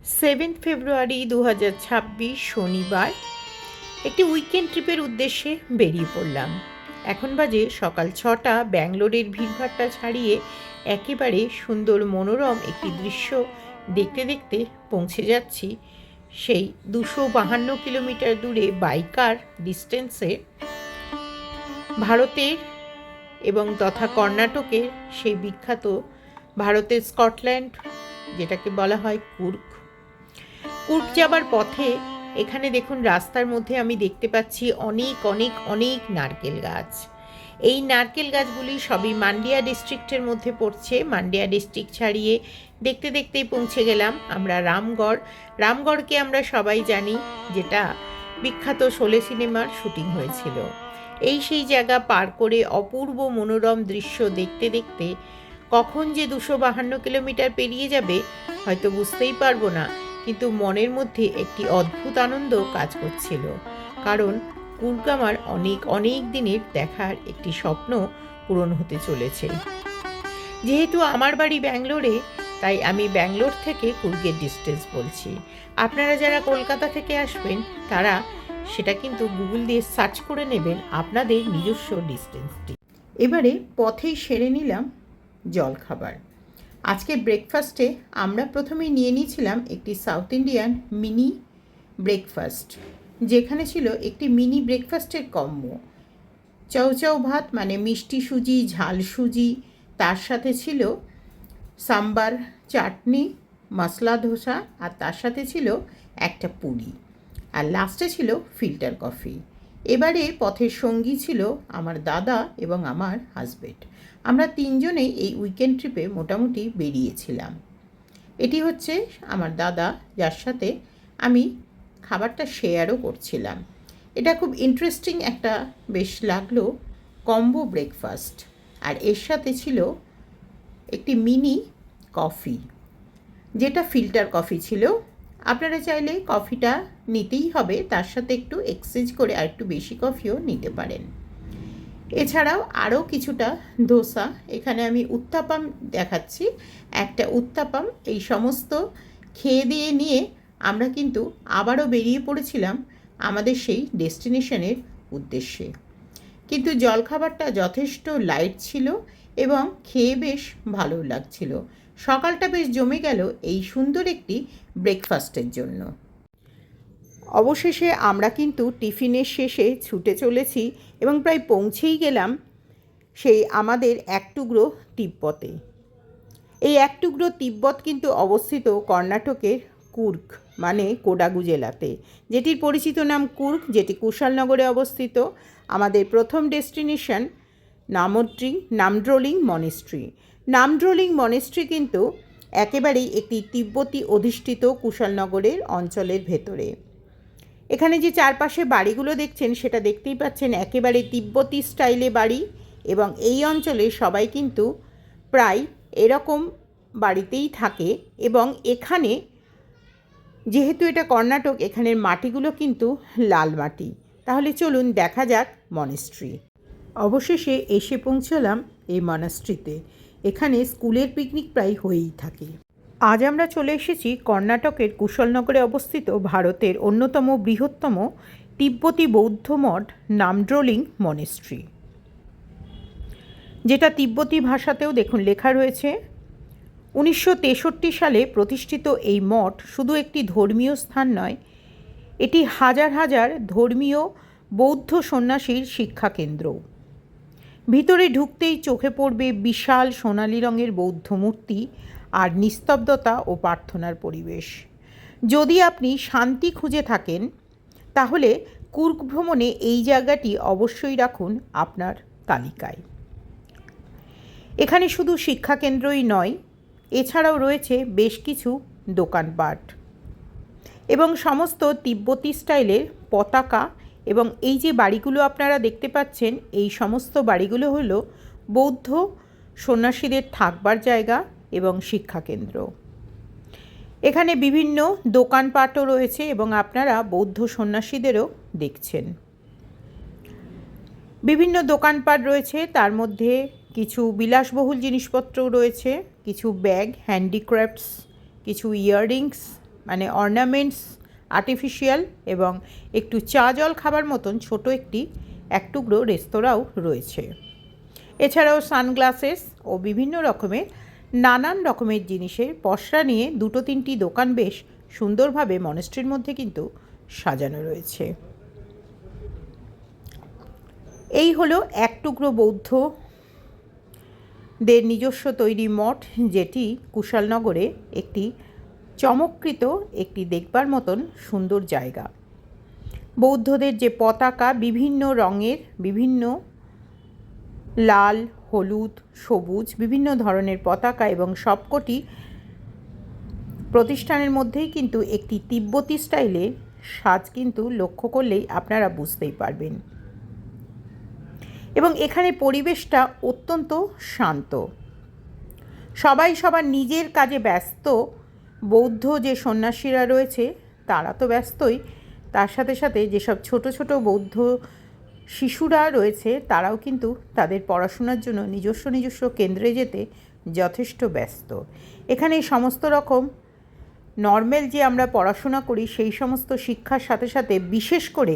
7 ফেব্রুয়ারি 2026 শনিবার একটি উইকেন্ড ট্রিপের উদ্দেশ্যে বেরিয়ে পড়লাম। এখন বাজে সকাল 6টা। ব্যাঙ্গালোরের ভিড়ভাট্টা ছাড়িয়ে একেবারে সুন্দর মনোরম একটি দৃশ্য দেখতে দেখতে পৌঁছে যাচ্ছি সেই 252 কিলোমিটার দূরে বাইকার ডিস্টেন্সে ভারতের এবং তথা কর্ণাটকের সেই বিখ্যাত ভারতের স্কটল্যান্ড, যেটাকে বলা হয় কুর্গ যাবার পথে এখানে দেখুন রাস্তার মধ্যে আমি দেখতে পাচ্ছি অনেক অনেক অনেক নারকেল গাছ। এই নারকেল গাছগুলি সবই মান্ডিয়া ডিস্ট্রিক্টের মধ্যে পড়ছে। মান্ডিয়া ডিস্ট্রিক্ট ছাড়িয়ে দেখতে দেখতেই পৌঁছে গেলাম আমরা রামগড়কে আমরা সবাই জানি, যেটা বিখ্যাত শোলে সিনেমার শুটিং হয়েছিল। এই সেই জায়গা পার করে অপূর্ব মনোরম দৃশ্য দেখতে দেখতে কখন যে 252 কিলোমিটার পেরিয়ে যাবে হয়তো বুঝতেই পারবো না, কিন্তু মনের মধ্যে একটি অদ্ভুত আনন্দ কাজ করছিল, কারণ কুর্গ আমার অনেক অনেক দিনের দেখার একটি স্বপ্ন পূরণ হতে চলেছে। যেহেতু আমার বাড়ি ব্যাঙ্গালোরে, তাই আমি ব্যাঙ্গালোর থেকে কুর্গের ডিস্টেন্স বলছি। আপনারা যারা কলকাতা থেকে আসবেন তারা সেটা কিন্তু গুগল দিয়ে সার্চ করে নেবেন আপনাদের নিজস্ব ডিস্টেন্সটি। এবারে পথেই সেরে নিলাম জলখাবার। আজকে ব্রেকফাস্টে আমরা প্রথমেই নিয়ে নিয়েছিলাম একটি সাউথ ইন্ডিয়ান মিনি ব্রেকফাস্ট, যেখানে ছিল একটি মিনি ব্রেকফাস্টের কম্বো। চাউ ভাত মানে মিষ্টি সুজি, ঝাল সুজি, তার সাথে ছিল সাম্বার চাটনি, মশলা ধোসা, আর তার সাথে ছিল একটা পুরি, আর লাস্টে ছিল ফিল্টার কফি। এবারে পথের সঙ্গী ছিল আমার দাদা এবং আমার হাজব্যান্ড। আমরা তিনজনেই এই উইকেন্ড ট্রিপে মোটামুটি বেরিয়েছিলাম। এটি হচ্ছে আমার দাদা, যার সাথে আমি খাবারটা শেয়ারও করছিলাম। এটা খুব ইন্টারেস্টিং একটা বেশ লাগলো কম্বো ব্রেকফাস্ট, আর এর সাথে ছিল একটি মিনি কফি, যেটা ফিল্টার কফি ছিল। আপনারা চাইলে কফিটা নিতেই হবে, তার সাথে একটু এক্সচেঞ্জ করে আর একটু বেশি কফিও নিতে পারেন। এছাড়াও আরও কিছুটা ধোসা, এখানে আমি উত্তাপাম দেখাচ্ছি, একটা উত্তাপাম। এই সমস্ত খেয়ে দিয়ে নিয়ে আমরা কিন্তু আবারও বেরিয়ে পড়েছিলাম আমাদের সেই ডেস্টিনেশনের উদ্দেশ্যে। কিন্তু জলখাবারটা যথেষ্ট লাইট ছিল এবং খেয়ে বেশ ভালো লাগছিল। সকালটা বেশ জমে গেল এই সুন্দর একটি ব্রেকফাস্টের জন্য। অবশেষে আমরা কিন্তু টিফিনের শেষে ছুটে চলেছি এবং প্রায় পৌঁছেই গেলাম সেই আমাদের এক টুকরো তিব্বতে। এই এক টুকরো তিব্বত কিন্তু অবস্থিত কর্ণাটকের কুর্গ মানে কোডাগু জেলাতে, যেটির পরিচিত নাম কুর্গ, যেটি কুশালনগরে অবস্থিত। আমাদের প্রথম ডেস্টিনেশন নামড্রোলিং মনেস্ট্রি। নামড্রোলিং মনেস্ট্রি কিন্তু একেবারেই একটি তিব্বতী অধিষ্ঠিত কুশালনগরের অঞ্চলের ভেতরে। এখানে যে চারপাশে বাড়িগুলো দেখছেন সেটা দেখতেই পাচ্ছেন একেবারে তিব্বতী স্টাইলে বাড়ি, এবং এই অঞ্চলে সবাই কিন্তু প্রায় এরকম বাড়িতেই থাকে। এবং এখানে যেহেতু এটা কর্ণাটক, এখানের মাটিগুলো কিন্তু লাল মাটি। তাহলে চলুন দেখা যাক মনেস্ট্রি। অবশেষে এসে পৌঁছলাম এই মনেস্ট্রিতে। এখানে স্কুলের পিকনিক প্রায় হয়েই থাকে। আজ আমরা চলে এসেছি কর্ণাটকের কুশলনগরে অবস্থিত ভারতের অন্যতম বৃহত্তম তিব্বতী বৌদ্ধ মঠ নামড্রোলিং মনেস্ট্রি, যেটা তিব্বতী ভাষাতেও দেখুন লেখা রয়েছে। 1963 সালে প্রতিষ্ঠিত এই মঠ শুধু একটি ধর্মীয় স্থান নয়, এটি হাজার হাজার ধর্মীয় বৌদ্ধ সন্ন্যাসীর শিক্ষা কেন্দ্র। ভিতরে ঢুকতেই চোখে পড়বে বিশাল সোনালি রঙের বৌদ্ধ মূর্তি আর নিস্তব্ধতা ও প্রার্থনার পরিবেশ। যদি আপনি শান্তি খুঁজে থাকেন তাহলে কুর্গ ভ্রমণে এই জায়গাটি অবশ্যই রাখুন আপনার তালিকায়। এখানে শুধু শিক্ষাকেন্দ্রই নয়, এছাড়াও রয়েছে বেশ কিছু দোকানপাট এবং সমস্ত তিব্বতী স্টাইলের পতাকা। এবং এই যে বাড়িগুলো আপনারা দেখতে পাচ্ছেন, এই সমস্ত বাড়িগুলো হলো বৌদ্ধ সন্ন্যাসীদের থাকবার জায়গা এবং শিক্ষাকেন্দ্র। এখানে বিভিন্ন দোকানপাটও রয়েছে এবং আপনারা বৌদ্ধ সন্ন্যাসীদেরও দেখছেন। বিভিন্ন দোকানপাট রয়েছে, তার মধ্যে কিছু বিলাসবহুল জিনিসপত্রও রয়েছে, কিছু ব্যাগ, হ্যান্ডিক্রাফটস, কিছু ইয়াররিংস, মানে অর্নামেন্টস আর্টিফিশিয়াল এবং একটু চা জল খাবার মতন ছোট এক টুকরো রেস্তোরাঁও রয়েছে। এছাড়াও সানগ্লাসেস ও বিভিন্ন রকমের নানান রকমের জিনিসের পসরা নিয়ে 2-3টি দোকান বেশ সুন্দরভাবে মনেস্ট্রির মধ্যে কিন্তু সাজানো রয়েছে। এই হলো এক টুকরো বৌদ্ধদের নিজস্ব তৈরি মঠ, যেটি কুশালনগরে একটি চমৎকৃত দেখবার মতন সুন্দর জায়গা। বৌদ্ধদের যে পতাকা বিভিন্ন রঙের, বিভিন্ন লাল, হলুদ, সবুজ বিভিন্ন ধরনের পতাকা এবং সবকটি প্রতিষ্ঠানের মধ্যেই কিন্তু একটি তিব্বতী স্টাইলে সাজ কিন্তু লক্ষ্য করলেই আপনারা বুঝতেই পারবেন। এবং এখানে পরিবেশটা অত্যন্ত শান্ত, সবাই সবার নিজের কাজে ব্যস্ত। বৌদ্ধ যে সন্ন্যাসীরা রয়েছে তারা তো ব্যস্তই, তার সাথে সাথে যেসব ছোট ছোট বৌদ্ধ শিশুরা রয়েছে তারাও কিন্তু তাদের পড়াশোনার জন্য নিজস্ব কেন্দ্রে যেতে যথেষ্ট ব্যস্ত। এখানে সমস্ত রকম নর্মাল যে আমরা পড়াশোনা করি সেই সমস্ত শিক্ষার সাথে সাথে বিশেষ করে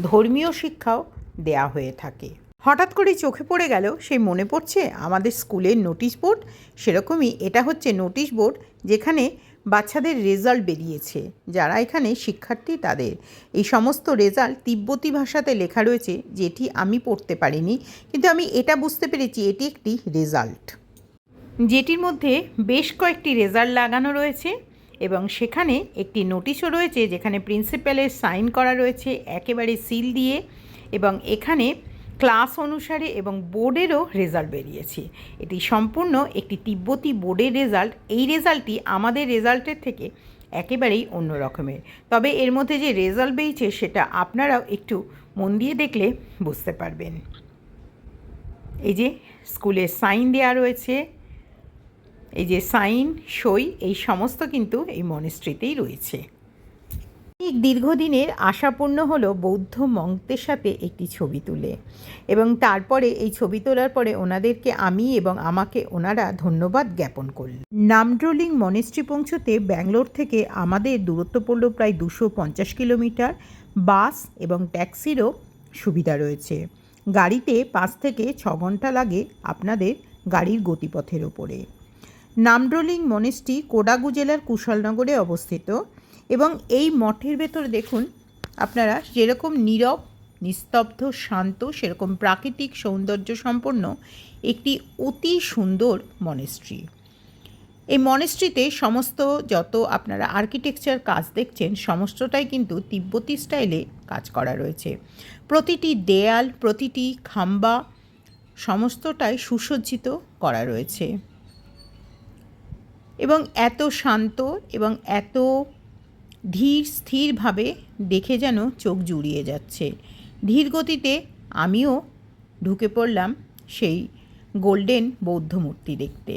ধর্মীয় শিক্ষাও দেয়া হয়ে থাকে। হঠাৎ করেই চোখে পড়ে গেল, সেই মনে পড়ছে আমাদের স্কুলের নোটিশ বোর্ড। সেরকমই এটা হচ্ছে নোটিশ বোর্ড যেখানে বাচ্চাদের রেজাল্ট বেরিয়েছে, যারা এখানে শিক্ষার্থী তাদের এই সমস্ত রেজাল্ট তিব্বতী ভাষাতে লেখা রয়েছে, যেটি আমি পড়তে পারিনি, কিন্তু আমি এটা বুঝতে পেরেছি এটি একটি রেজাল্ট, যেটির মধ্যে বেশ কয়েকটি রেজাল্ট লাগানো রয়েছে এবং সেখানে একটি নোটিশও রয়েছে যেখানে প্রিন্সিপালের সাইন করা রয়েছে একেবারে সিল দিয়ে, এবং এখানে ক্লাস অনুসারে এবং বোর্ডেরও রেজাল্ট বেরিয়েছে। এটি সম্পূর্ণ একটি তিব্বতী বোর্ডের রেজাল্ট। এই রেজাল্টটি আমাদের রেজাল্টের থেকে একেবারেই অন্য রকমের, তবে এর মধ্যে যে রেজাল্ট বেরিয়েছে সেটা আপনারাও একটু মন দিয়ে দেখলে বুঝতে পারবেন। এই যে স্কুলের সাইন দেওয়া রয়েছে, এই যে সাইন সই, এই সমস্ত কিন্তু এই মনেস্ট্রিতেই রয়েছে। দীর্ঘদিনের আশাপূর্ণ হলো বৌদ্ধ মঙ্কদের সাথে একটি ছবি তুলে, এবং তারপরে এই ছবি তোলার পরে ওনাদেরকে আমি এবং আমাকে ওনারা ধন্যবাদ জ্ঞাপন করলেন। নামড্রোলিং মনেস্ট্রি পৌঁছতে ব্যাঙ্গালোর থেকে আমাদের দূরত্ব পড়ল প্রায় 250 কিলোমিটার। বাস এবং ট্যাক্সিরও সুবিধা রয়েছে। গাড়িতে 5 থেকে 6 ঘন্টা লাগে আপনাদের গাড়ির গতিপথের ওপরে। নামড্রোলিং মনেস্ট্রি কোডাগু জেলার কুশালনগরে অবস্থিত, এবং এই মঠের ভেতরে দেখুন আপনারা যেরকম নীরব, নিস্তব্ধ, শান্ত, সেরকম প্রাকৃতিক সৌন্দর্য সম্পন্ন একটি অতি সুন্দর মনেস্ট্রি। এই মনেস্ট্রিতে সমস্ত যত আপনারা আর্কিটেকচার কাজ দেখছেন সমস্তটাই কিন্তু তিব্বতী স্টাইলে কাজ করা রয়েছে। প্রতিটি দেয়াল, প্রতিটি খাম্বা সমস্তটাই সুসজ্জিত করা রয়েছে, এবং এত শান্ত এবং এত ধীর স্থিরভাবে দেখে যেন চোখ জুড়িয়ে যাচ্ছে। ধীর গতিতে আমিও ঢুকে পড়লাম সেই গোল্ডেন বৌদ্ধ মূর্তি দেখতে,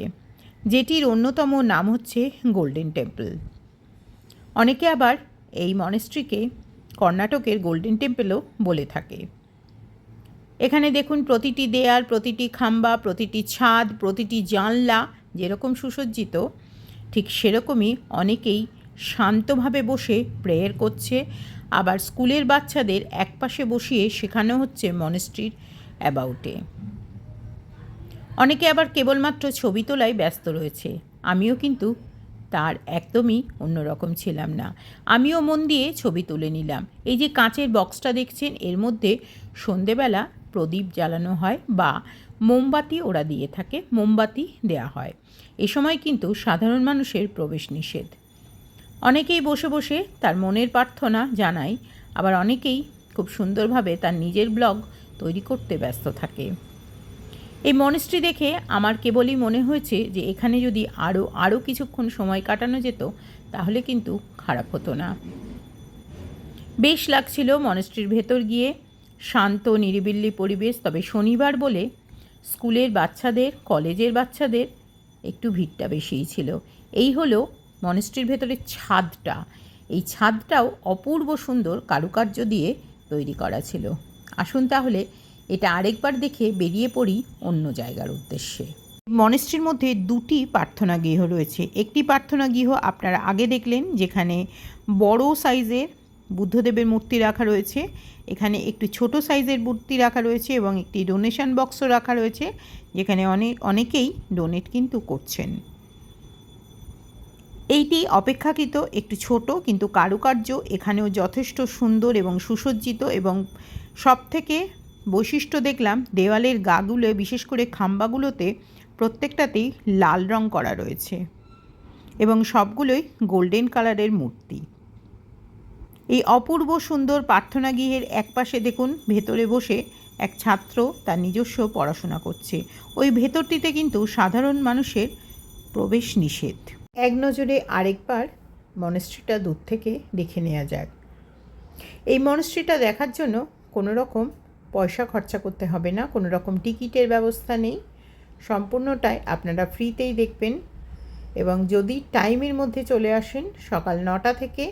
যেটির অন্যতম নাম হচ্ছে গোল্ডেন টেম্পল। অনেকে আবার এই মনেস্ট্রিকে কর্ণাটকের গোল্ডেন টেম্পলও বলে থাকে। এখানে দেখুন প্রতিটি দেয়াল, প্রতিটি খাম্বা, প্রতিটি ছাদ, প্রতিটি জানলা যেরকম সুসজ্জিত, ঠিক সেরকমই অনেকেই শান্তভাবে বসে প্রেয়ার করছে। আবার স্কুলের বাচ্চাদের একপাশে বসিয়ে শেখানো হচ্ছে মনেস্ট্রির অ্যাবাউটে। অনেকে আবার কেবলমাত্র ছবি তোলায় ব্যস্ত রয়েছে। আমিও কিন্তু তার একদমই অন্যরকম ছিলাম না। আমিও মন দিয়ে ছবি তুলে নিলাম। এই যে কাঁচের বক্সটা দেখছেন, এর মধ্যে সন্ধেবেলা প্রদীপ জ্বালানো হয় বা মোমবাতি ওরা দিয়ে থাকে, মোমবাতি দেয়া হয়। এ সময় কিন্তু সাধারণ মানুষের প্রবেশ নিষেধ। অনেকেই বসে বসে তার মনের প্রার্থনা জানায়, আবার অনেকেই খুব সুন্দরভাবে তার নিজের ব্লগ তৈরি করতে ব্যস্ত থাকে। এই মনেস্ট্রি দেখে আমার কেবলই মনে হয়েছে যে এখানে যদি আরও কিছুক্ষণ সময় কাটানো যেত তাহলে কিন্তু খারাপ হতো না। বেশ লাগছিল মনেস্ট্রির ভেতর গিয়ে, শান্ত নিরিবিলি পরিবেশ। তবে শনিবার বলে স্কুলের বাচ্চাদের, কলেজের বাচ্চাদের একটু ভিড়টা বেশিই ছিল। এই হলো মনেস্ট্রির ভেতরের ছাদটা। এই ছাদটাও অপূর্ব সুন্দর কারুকার্য দিয়ে তৈরি করা ছিল। আসুন তাহলে এটা আরেকবার দেখে বেরিয়ে পড়ি অন্য জায়গার উদ্দেশ্যে। মনেস্ট্রির মধ্যে দুটি প্রার্থনা গৃহ রয়েছে। একটি প্রার্থনা গৃহ আপনারা আগে দেখলেন, যেখানে বড় সাইজের বুদ্ধদেবের মূর্তি রাখা রয়েছে, এখানে একটু ছোট সাইজের মূর্তি রাখা রয়েছে এবং একটি ডোনেশন বক্সও রাখা রয়েছে, যেখানে অনেকেই ডোনেট কিন্তু করছেন। এইটি অপেক্ষাকৃত একটু ছোট, কিন্তু কারুকার্য এখানেও যথেষ্ট সুন্দর এবং সুসজ্জিত। এবং সবথেকে বৈশিষ্ট্য দেখলাম দেওয়ালের গাগুলো, বিশেষ করে খাম্বাগুলোতে প্রত্যেকটাতেই লাল রং করা রয়েছে এবং সবগুলোই গোল্ডেন কালারের মূর্তি। এই অপূর্ব সুন্দর প্রার্থনা গৃহের একপাশে দেখুন ভেতরে বসে এক ছাত্র তার নিজস্ব পড়াশোনা করছে। ওই ভেতরটিতে কিন্তু সাধারণ মানুষের প্রবেশ নিষেধ। এক নজরে আরেকবার মনেস্ট্রিটা দূর থেকে দেখে নেওয়া যাক। এই মনেস্ট্রিটা দেখার জন্য কোনো রকম পয়সা খরচা করতে হবে না, কোনো রকম টিকিটের ব্যবস্থা নেই, সম্পূর্ণটাই আপনারা ফ্রিতেই দেখবেন। এবং যদি টাইমের মধ্যে চলে আসেন সকাল 9টা থেকে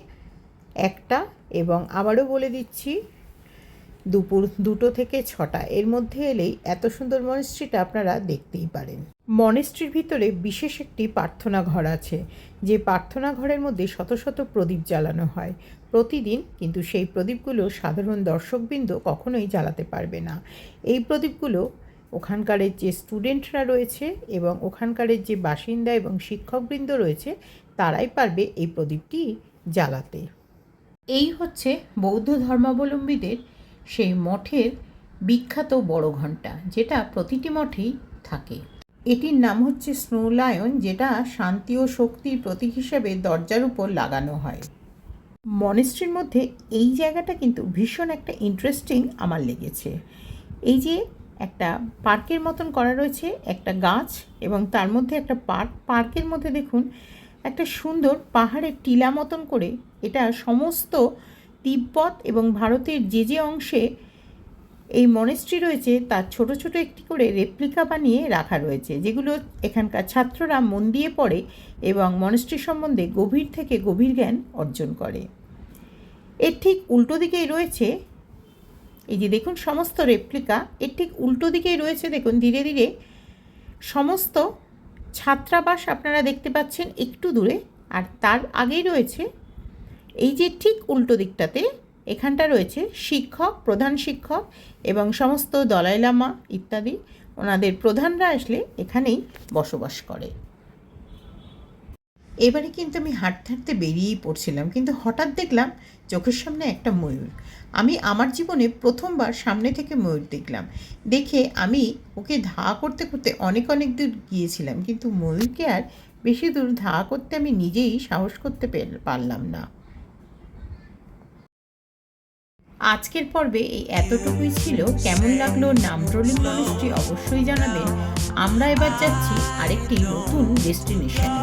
1টা, এবং আবারও বলে দিচ্ছি দুপুর 2টো থেকে 6টা, এর মধ্যে এলেই এত সুন্দর মনেস্ট্রিটা আপনারা দেখতেই পারেন। মনেস্ট্রির ভিতরে বিশেষ একটি প্রার্থনা ঘর আছে, যে প্রার্থনা ঘরের মধ্যে শত শত প্রদীপ জ্বালানো হয় প্রতিদিন, কিন্তু সেই প্রদীপগুলো সাধারণ দর্শকবৃন্দ কখনোই জ্বালাতে পারবে না। এই প্রদীপগুলো ওখানকারের যে স্টুডেন্টরা রয়েছে এবং ওখানকারের যে বাসিন্দা এবং শিক্ষকবৃন্দ রয়েছে, তারাই পারবে এই প্রদীপটি জ্বালাতে। এই হচ্ছে বৌদ্ধ ধর্মাবলম্বীদের সেই মঠের বিখ্যাত বড় ঘণ্টা, যেটা প্রতিটি মঠেই থাকে। এটির নাম হচ্ছে স্নো লায়ন, যেটা শান্তি ও শক্তির প্রতীক হিসেবে দরজার উপর লাগানো হয়। মনেস্ট্রির মধ্যে এই জায়গাটা কিন্তু ভীষণ একটা ইন্টারেস্টিং আমার লেগেছে। এই যে একটা পার্কের মতন করা রয়েছে, একটা গাছ এবং তার মধ্যে একটা পার্কের মধ্যে দেখুন একটা সুন্দর পাহাড়ের টিলা মতন করে, এটা সমস্ত তিব্বত এবং ভারতের যে যে অংশে এই মনেস্ট্রি রয়েছে তার ছোট ছোট একটি করে রেপ্লিকা বানিয়ে রাখা রয়েছে, যেগুলো এখানকার ছাত্ররা মন দিয়ে পড়ে এবং মনেস্ট্রি সম্বন্ধে গভীর থেকে গভীর জ্ঞান অর্জন করে। এর ঠিক উল্টো দিকেই রয়েছে, এই যে দেখুন সমস্ত রেপ্লিকা, এর ঠিক উল্টো দিকেই রয়েছে দেখুন ধীরে ধীরে সমস্ত ছাত্রাবাস আপনারা দেখতে পাচ্ছেন একটু দূরে। আর তার আগেই রয়েছে এই যে ঠিক উল্টো দিকটাতে, এখানটা রয়েছে শিক্ষক, প্রধান শিক্ষক এবং সমস্ত দলাই লামা ইত্যাদি, ওনাদের প্রধানরা আসলে এখানেই বসবাস করে। এবারে কিন্তু আমি হাঁটতে হাঁটতে বেরিয়েই পড়ছিলাম, কিন্তু হঠাৎ দেখলাম চোখের সামনে একটা ময়ূর। আমি আমার জীবনে প্রথমবার সামনে থেকে ময়ূর দেখলাম। দেখে আমি ওকে ধাওয়া করতে করতে অনেক অনেক দূর গিয়েছিলাম, কিন্তু ময়ূরকে আর বেশি দূর ধাওয়া করতে আমি নিজেই সাহস করতে পারলাম না। আজকের পর্বে এই এতটুকুই ছিল। কেমন লাগলো নামরোলিং মনেস্ট্রি অবশ্যই জানাবেন। আমরা এবার যাচ্ছি আরেকটি নতুন ডেস্টিনেশনে।